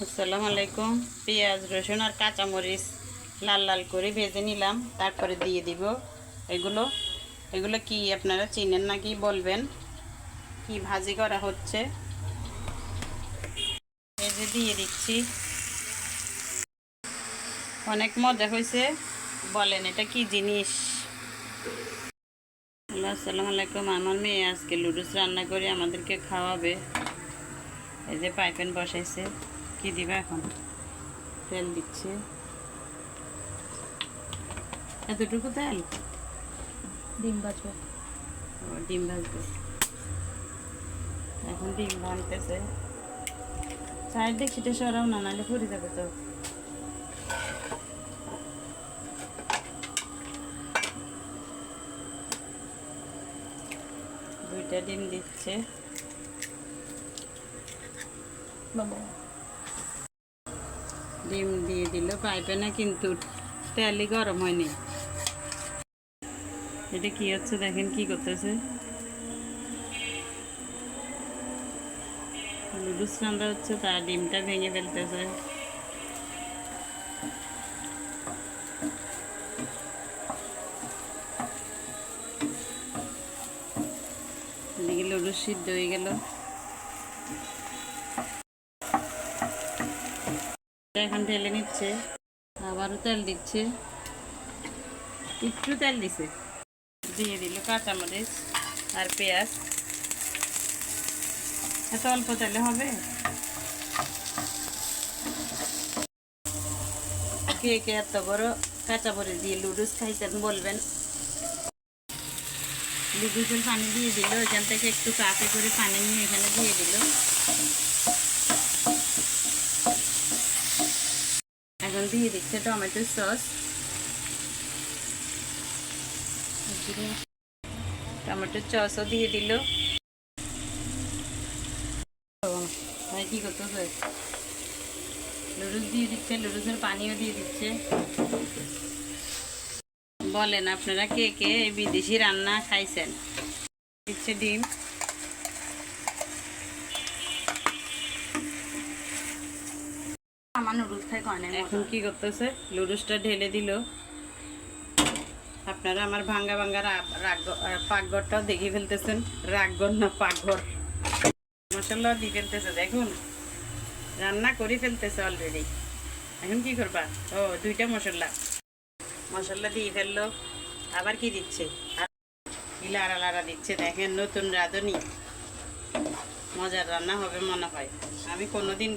আসসালামু আলাইকুম। পেঁয়াজ রসুন আর কাঁচামরিচ লাল লাল করে ভেজে নিলাম, তারপরে দিয়ে দিব এগুলো। এগুলো কি আপনারা চিনেন নাকি বলবেন। কি ভাজি করা হচ্ছে, এই যে দিয়ে দিচ্ছি। অনেক মজা হয়েছে, বলেন এটা কি জিনিস। আসসালামু আলাইকুম। আমার মেয়ে আজকে লুডুস রান্না করে আমাদেরকে খাওয়াবে। এই যে পাইপেন বসাইছে, কি দিবা এখন? তেল দিচ্ছে, এতটুকু তেল। ডিম ভাজবো। ডিম ভাজবে, এখন ডিম ভাজতেছে। চায়ের দেখছিটা সরাও না, নাহলে পড়ে যাবে তো। দুইটা ডিম দিচ্ছে। ডিম দিয়ে দিল পাইপে না, কিন্তু তেলই গরম হয়নি। এটা কি হচ্ছে দেখেন, কি করতেছে। লুডুস রান্না হচ্ছে, তার ডিমটা ভেঙে ফেলতেছে। এদিকে লুডুস সিদ্ধ হয়ে গেল। এখন ঢেলে নিচ্ছে, আবারও তেল দিচ্ছে। একটু তেল দিছে, দিয়ে দিল কাঁচামরিচ আর পেঁয়াজ। এত অল্প তেলে হবে? কে কে এত বড় কাঁচামরিচ দিয়ে লুডুস খাইছেন বলবেন। লুডুসের পানি দিয়ে দিল, এখান থেকে একটু কাপে করে পানি নিয়ে এখানে দিয়ে দিল। এখন দিয়ে দিচ্ছে টমেটো সস। টমেটো সসও দিয়ে দিল। কি করতেছে, লুডুস দিয়ে দিচ্ছে, লুডুসের পানিও দিয়ে দিচ্ছে। বলেন আপনারা কে কে বিদেশি রান্না খাইছেন। দিচ্ছে ডিম। আমার নুডলস খাই কয় না। এখন কি করতেছে, লুডুসটা ঢেলে দিল। আপনারা আমার ভাঙ্গা ভাঙ্গা পাকঘরটাও দেখে ফেলতেছেন। রাগঘর না পাকঘর। মশলা দিয়ে ফেলতেছে, দেখুন রান্না করে ফেলতেছে অলরেডি। এখন কি করবা? ও দুইটা মশলা দিয়ে ফেললো। আবার কি দিচ্ছে, লাড়া লাড়া দিচ্ছে। দেখেন নতুন রাঁধুনি, মজার রান্না হবে মনে হয়। আমি কোনোদিন